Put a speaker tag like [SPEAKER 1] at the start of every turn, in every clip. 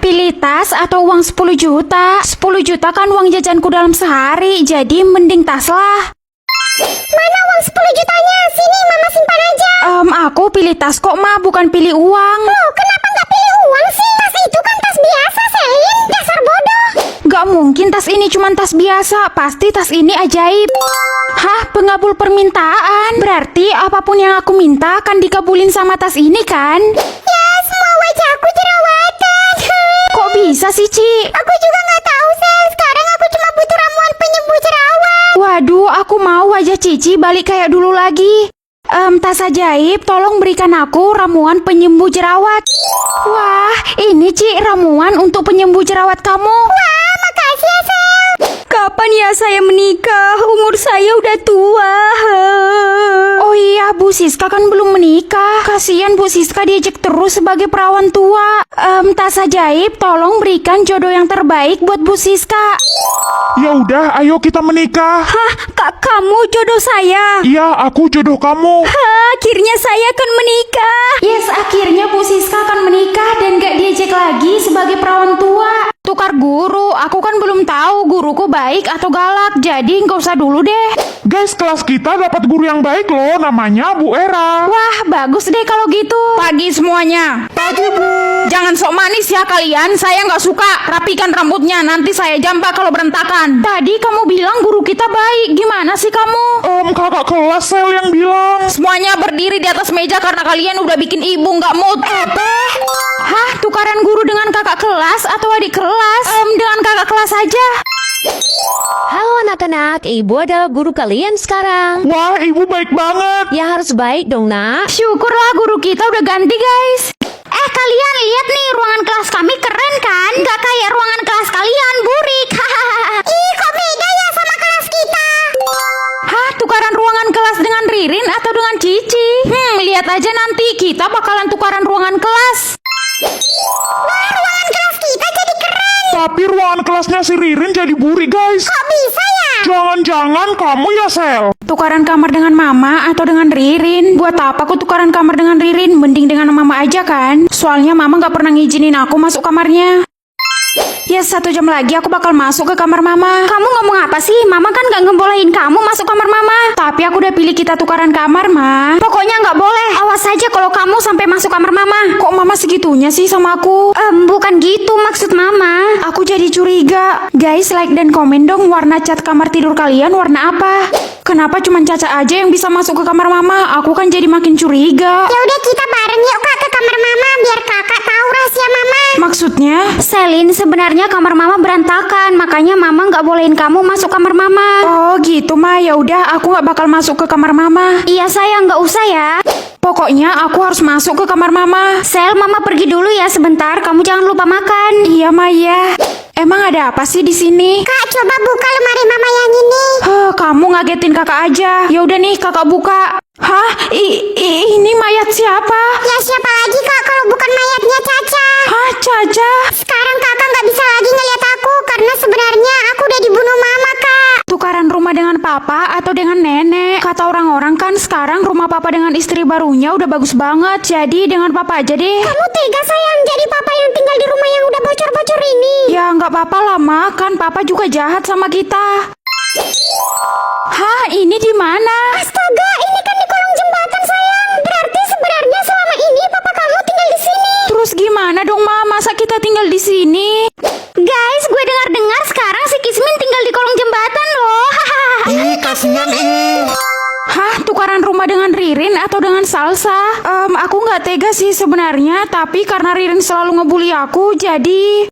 [SPEAKER 1] pilih tas atau uang 10 juta? 10 juta kan uang jajanku dalam sehari, jadi mending tas lah.
[SPEAKER 2] Mana uang 10 jutanya? Sini mama simpan aja.
[SPEAKER 1] Aku pilih tas kok, Ma, bukan pilih uang.
[SPEAKER 2] Loh, kenapa nggak pilih uang sih? Tas itu kan tas biasa, Selin. Dasar bodoh.
[SPEAKER 1] Gak mungkin tas ini cuma tas biasa, pasti tas ini ajaib. Hah, pengabul permintaan? Berarti apapun yang aku minta akan dikabulin sama tas ini kan?
[SPEAKER 2] Ya, semua wajahku jerawatan.
[SPEAKER 1] Kok bisa sih, Ci?
[SPEAKER 2] Aku juga nggak tahu, Sel. Sekarang aku cuma butuh ramuan penyembuh jerawat.
[SPEAKER 1] Waduh, aku mau wajah Cici balik kayak dulu lagi. Tas ajaib, tolong berikan aku ramuan penyembuh jerawat. Wah, ini Ci, ramuan untuk penyembuh jerawat kamu.
[SPEAKER 2] Wah, makasih ya, Sel.
[SPEAKER 1] Kapan ya saya menikah? Umur saya udah tua. Oh iya, Bu Siska kan belum menikah. Kasihan Bu Siska diejek terus sebagai perawan tua. Tas ajaib, tolong berikan jodoh yang terbaik buat Bu Siska.
[SPEAKER 3] Ya udah, ayo kita menikah.
[SPEAKER 1] Hah, Kak, kamu jodoh saya?
[SPEAKER 3] Iya, aku jodoh kamu.
[SPEAKER 1] Akhirnya saya akan menikah. Yes, akhirnya Bu Siska akan menikah dan gak diejek lagi sebagai perawan tua. Tukar guru, aku kan belum tahu guruku baik atau galak, jadi nggak usah dulu deh.
[SPEAKER 3] Guys, kelas kita dapat guru yang baik loh, namanya Bu Era.
[SPEAKER 1] Wah, bagus deh kalau gitu. Pagi semuanya.
[SPEAKER 3] Pagi, Bu.
[SPEAKER 1] Jangan sok manis ya kalian, saya nggak suka. Rapikan rambutnya, nanti saya jampak kalau berantakan. Tadi kamu bilang guru kita baik, gimana sih kamu?
[SPEAKER 3] Kakak kelas Sel yang bilang.
[SPEAKER 1] Semuanya berdiri di atas meja karena kalian udah bikin ibu nggak mood. Apa? Hah, tukaran guru dengan kakak kelas atau adik kelas? Dengan kakak kelas aja.
[SPEAKER 4] Halo anak-anak, ibu adalah guru kalian sekarang.
[SPEAKER 3] Wah, ibu baik banget.
[SPEAKER 4] Ya harus baik dong nak.
[SPEAKER 1] Syukurlah guru kita udah ganti guys. Kalian lihat nih, ruangan kelas kami keren kan? Nggak kayak ruangan kelas kalian, burik.
[SPEAKER 2] Ih, kok beda ya sama kelas kita?
[SPEAKER 1] Hah, tukaran ruangan kelas dengan Ririn atau dengan Cici? Lihat aja nanti, kita bakalan tukaran ruangan kelas.
[SPEAKER 2] Wah, ruangan kelas kita jadi keren.
[SPEAKER 3] Tapi ruangan kelasnya si Ririn jadi burik, guys.
[SPEAKER 2] Kok bisa ya?
[SPEAKER 3] Jangan-jangan kamu ya, Sel?
[SPEAKER 1] Tukaran kamar dengan Mama atau dengan Ririn? Buat apa aku tukaran kamar dengan Ririn? Mending dengan Mama aja kan? Soalnya Mama gak pernah ngizinin aku masuk kamarnya. Ya, 1 jam lagi aku bakal masuk ke kamar Mama. Kamu ngomong apa sih? Mama kan gak ngebolehin kamu masuk kamar Mama. Tapi aku udah pilih kita tukaran kamar, Ma. Pokoknya gak boleh. Awas aja kalau kamu sampai masuk kamar Mama. Kok Mama segitunya sih sama aku? Bukan gitu maksud Mama. Aku jadi curiga. Guys, like dan komen dong warna cat kamar tidur kalian warna apa? Kenapa cuma Caca aja yang bisa masuk ke kamar Mama? Aku kan jadi makin curiga.
[SPEAKER 2] Ya udah kita bareng yuk Kak ke kamar Mama biar Kakak tahu rahasia Mama.
[SPEAKER 1] Maksudnya?
[SPEAKER 2] Selin, sebenarnya kamar Mama berantakan, makanya Mama nggak bolehin kamu masuk kamar Mama.
[SPEAKER 1] Oh gitu, Ma. Ya udah, aku nggak bakal masuk ke kamar Mama.
[SPEAKER 2] Iya sayang, nggak usah ya.
[SPEAKER 1] Pokoknya aku harus masuk ke kamar Mama.
[SPEAKER 2] Sel, Mama pergi dulu ya sebentar. Kamu jangan lupa makan.
[SPEAKER 1] Iya, Ma, ya. Emang ada apa sih di sini?
[SPEAKER 2] Kak, coba buka lemari Mama yang ini.
[SPEAKER 1] Kamu ngagetin kakak aja. Ya udah nih, kakak buka. Hah? Ini mayat siapa?
[SPEAKER 2] Ya siapa lagi Kak kalau bukan mayatnya Caca?
[SPEAKER 1] Hah, Caca?
[SPEAKER 2] Sekarang Kakak nggak bisa lagi ngeliat aku karena sebenarnya aku udah dibunuh Mama Kak.
[SPEAKER 1] Tukaran rumah dengan papa atau dengan nenek? Kata orang-orang kan sekarang rumah papa dengan istri barunya udah bagus banget. Jadi dengan papa aja deh.
[SPEAKER 2] Kamu tega sayang jadi papa yang tinggal di rumah yang udah bocor-bocor ini.
[SPEAKER 1] Ya nggak apa-apa lah, Ma. Kan papa juga jahat sama kita. Hah, ini di mana?
[SPEAKER 2] Astaga, ini kan di kolong jembatan sayang. Berarti sebenarnya selama ini papa kamu tinggal di sini.
[SPEAKER 1] Terus gimana dong, Ma? Masa kita tinggal di sini?
[SPEAKER 2] Guys, gue dengar-dengar sekarang si Kismin tinggal di kolong jembatan loh.
[SPEAKER 3] Ih, kasihan ih.
[SPEAKER 1] Hah, tukaran rumah dengan Ririn atau dengan Salsa? Aku nggak tega sih sebenarnya, tapi karena Ririn selalu ngebully aku, jadi...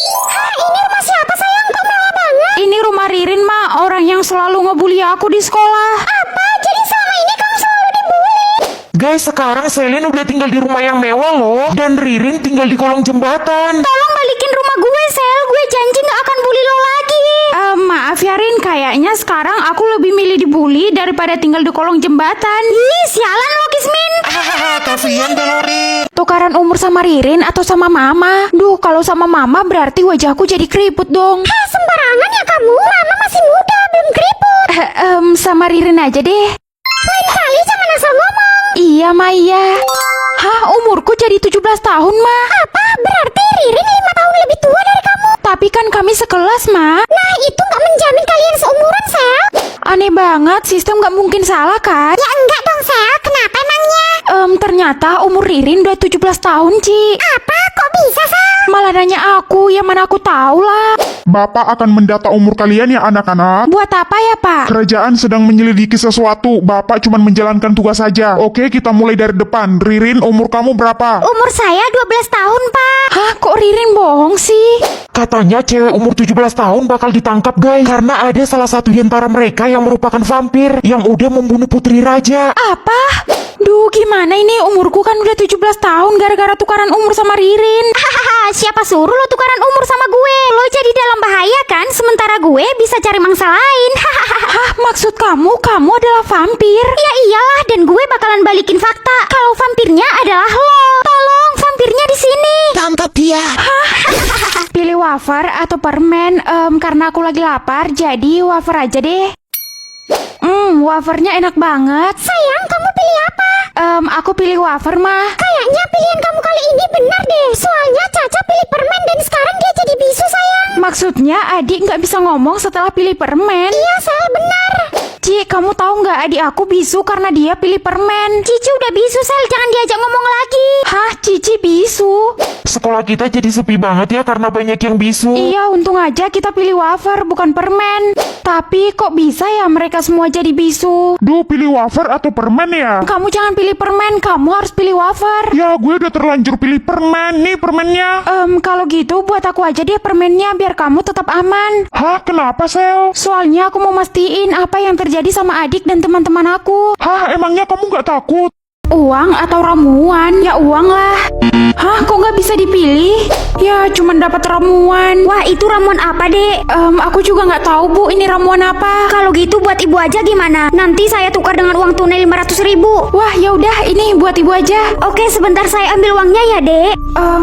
[SPEAKER 2] Hah, ini rumah siapa sayang? Kok mewah banget?
[SPEAKER 1] Ini rumah Ririn, Ma, orang yang selalu ngebully aku di sekolah.
[SPEAKER 2] Apa? Jadi selama ini kamu selalu dibully?
[SPEAKER 3] Guys, sekarang Selin udah tinggal di rumah yang mewah loh. Dan Ririn tinggal di kolong jembatan.
[SPEAKER 1] Tolong balikin rumah gue, Sel. Gue janji nggak akan bully lo lagi. Maaf ya, Rin. Kayaknya sekarang aku lebih milih dibully daripada tinggal di kolong jembatan. Ih, sialan lo, Kismin.
[SPEAKER 3] Kasihan deh lo, Rin.
[SPEAKER 1] Tukaran umur sama Ririn atau sama Mama? Duh, kalau sama Mama berarti wajahku jadi keriput dong.
[SPEAKER 2] Hah, sembarangan ya kamu. Mama masih muda, belum keriput.
[SPEAKER 1] Sama Ririn aja deh.
[SPEAKER 2] Lain kali jangan asal ngomong.
[SPEAKER 1] Iya, Ma, iya. Hah, umurku jadi 17 tahun, Ma.
[SPEAKER 2] Apa? Berarti Ririn 5 tahun
[SPEAKER 1] banget, sistem nggak mungkin salah kan?
[SPEAKER 2] Ya enggak dong, Sel. Kenapa emangnya?
[SPEAKER 1] Ternyata umur Ririn udah 17 tahun, Ci.
[SPEAKER 2] Apa? Kok bisa, Sel?
[SPEAKER 1] Malah nanya aku, yang mana aku tahu lah.
[SPEAKER 5] Bapak akan mendata umur kalian ya anak-anak.
[SPEAKER 1] Buat apa ya, Pak?
[SPEAKER 5] Kerajaan sedang menyelidiki sesuatu. Bapak cuma menjalankan tugas saja. Oke, kita mulai dari depan. Ririn, umur kamu berapa?
[SPEAKER 2] Umur saya 12 tahun, Pak.
[SPEAKER 1] Hah, kok Ririn bohong sih?
[SPEAKER 3] Katanya cewek umur 17 tahun bakal ditangkap guys. Karena ada salah satu di antara mereka yang merupakan vampir yang udah membunuh putri raja.
[SPEAKER 1] Apa? Duh, gimana ini? Umurku kan udah 17 tahun gara-gara tukaran umur sama Ririn.
[SPEAKER 2] Hahaha, siapa suruh lo tukaran umur sama gue? Lo jadi dalam bahaya kan? Sementara gue bisa cari mangsa lain. Hahaha.
[SPEAKER 1] Hah, maksud kamu adalah vampir?
[SPEAKER 2] Ya iyalah, dan gue bakalan balikin fakta kalau vampirnya adalah lo. Tolong, vampirnya di sini.
[SPEAKER 3] Tangkap dia.
[SPEAKER 1] Pilih wafer atau permen? Karena aku lagi lapar, jadi wafer aja deh. Wafernya enak banget.
[SPEAKER 2] Sayang, kamu pilih apa?
[SPEAKER 1] Aku pilih wafer, mah.
[SPEAKER 2] Kayaknya pilihan kamu kali ini benar deh. Soalnya Caca pilih permen dan sekarang dia jadi bisu, sayang.
[SPEAKER 1] Maksudnya adik nggak bisa ngomong setelah pilih permen.
[SPEAKER 2] Iya, Sel, benar.
[SPEAKER 1] Ci, kamu tahu nggak adik aku bisu karena dia pilih permen.
[SPEAKER 2] Cici udah bisu, Sel. Jangan diajak ngomong lagi.
[SPEAKER 1] Hah, Cici bisu?
[SPEAKER 3] Sekolah kita jadi sepi banget ya karena banyak yang bisu.
[SPEAKER 1] Iya, untung aja kita pilih wafer bukan permen. Tapi kok bisa ya mereka semua jadi bisu?
[SPEAKER 5] Duh, pilih wafer atau permen ya?
[SPEAKER 1] Kamu jangan pilih permen, kamu harus pilih wafer.
[SPEAKER 5] Ya, gue udah terlanjur pilih permen. Nih permennya.
[SPEAKER 1] Kalau gitu buat aku aja deh permennya biar kamu tetap aman.
[SPEAKER 5] Hah, kenapa, Sel?
[SPEAKER 1] Soalnya aku mau mastiin apa yang terjadi sama adik dan teman-teman aku.
[SPEAKER 5] Hah, emangnya kamu nggak takut?
[SPEAKER 1] Uang atau ramuan? Ya uang lah. Hah, kok nggak bisa dipilih? Ya, cuman dapat ramuan.
[SPEAKER 2] Wah, itu ramuan apa, Dek?
[SPEAKER 1] Aku juga nggak tahu, Bu, ini ramuan apa.
[SPEAKER 2] Kalau gitu buat ibu aja gimana? Nanti saya tukar dengan uang tunai 500.000.
[SPEAKER 1] Wah, ya udah, ini buat ibu aja.
[SPEAKER 2] Oke, sebentar saya ambil uangnya ya, Dek.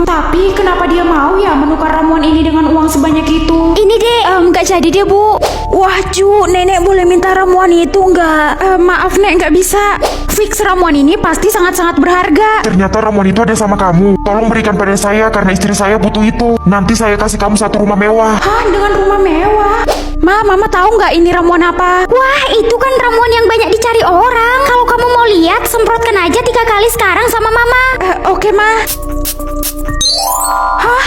[SPEAKER 1] Tapi kenapa dia mau ya menukar ramuan ini dengan uang sebanyak itu?
[SPEAKER 2] Ini, Dek.
[SPEAKER 1] Nggak jadi deh, Bu. Wah, Cu, nenek boleh minta ramuan itu nggak? Maaf, Nek, nggak bisa. Fix ramuan ini pasti sangat-sangat berharga.
[SPEAKER 3] Ternyata ramuan itu ada sama kamu. Tolong berikan pada saya karena istri saya butuh itu. Nanti saya kasih kamu satu rumah mewah.
[SPEAKER 1] Hah, dengan rumah mewah? Mama tahu nggak ini ramuan apa?
[SPEAKER 2] Wah, itu kan ramuan yang banyak dicari orang. Kalau kamu mau lihat, semprotkan aja 3 kali sekarang sama Mama.
[SPEAKER 1] Oke, Ma. Hah,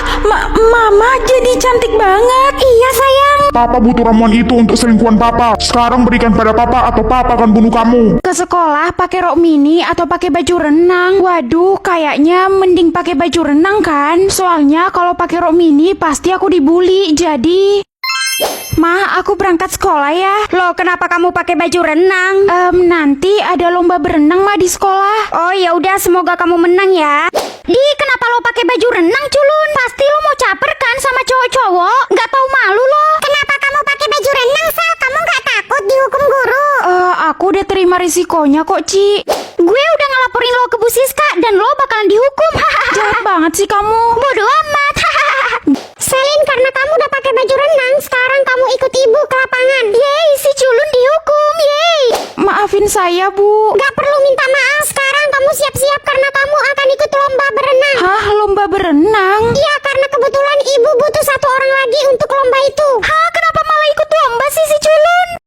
[SPEAKER 1] Mama jadi cantik banget.
[SPEAKER 2] Iya, sayang.
[SPEAKER 5] Papa butuh ramuan itu untuk selingkuhan Papa. Sekarang berikan pada Papa atau Papa akan bunuh kamu.
[SPEAKER 1] Ke sekolah pakai rok mini atau pakai baju renang? Waduh, kayaknya mending pakai baju renang kan? Soalnya kalau pakai rok mini pasti aku dibully. Jadi Ma, aku berangkat sekolah ya.
[SPEAKER 2] Loh, kenapa kamu pakai baju renang?
[SPEAKER 1] Nanti ada lomba berenang Ma di sekolah.
[SPEAKER 2] Oh, ya udah, semoga kamu menang ya. Di, kenapa lo pakai baju renang, culun? Pasti lo mau caper kan sama cowok-cowok? Nggak tahu malu lo. Kenapa kamu pakai baju renang, Sal? Kamu nggak takut dihukum guru?
[SPEAKER 1] Aku udah terima risikonya kok, Ci.
[SPEAKER 2] Gue udah ngelaporin lo ke Bu Siska dan lo bakalan dihukum.
[SPEAKER 1] Jahat banget sih kamu.
[SPEAKER 2] Bodoh amat. Selin, karena kamu udah pakai baju renang, sekarang kamu ikut ibu ke lapangan. Yeay, si culun dihukum. Yeay.
[SPEAKER 1] Maafin saya, Bu.
[SPEAKER 2] Gak perlu minta maaf. Sekarang kamu siap-siap karena kamu akan ikut lomba berenang.
[SPEAKER 1] Hah, lomba berenang?
[SPEAKER 2] Iya, karena kebetulan ibu butuh 1 orang lagi untuk lomba itu. Hah, kenapa malah ikut lomba sih si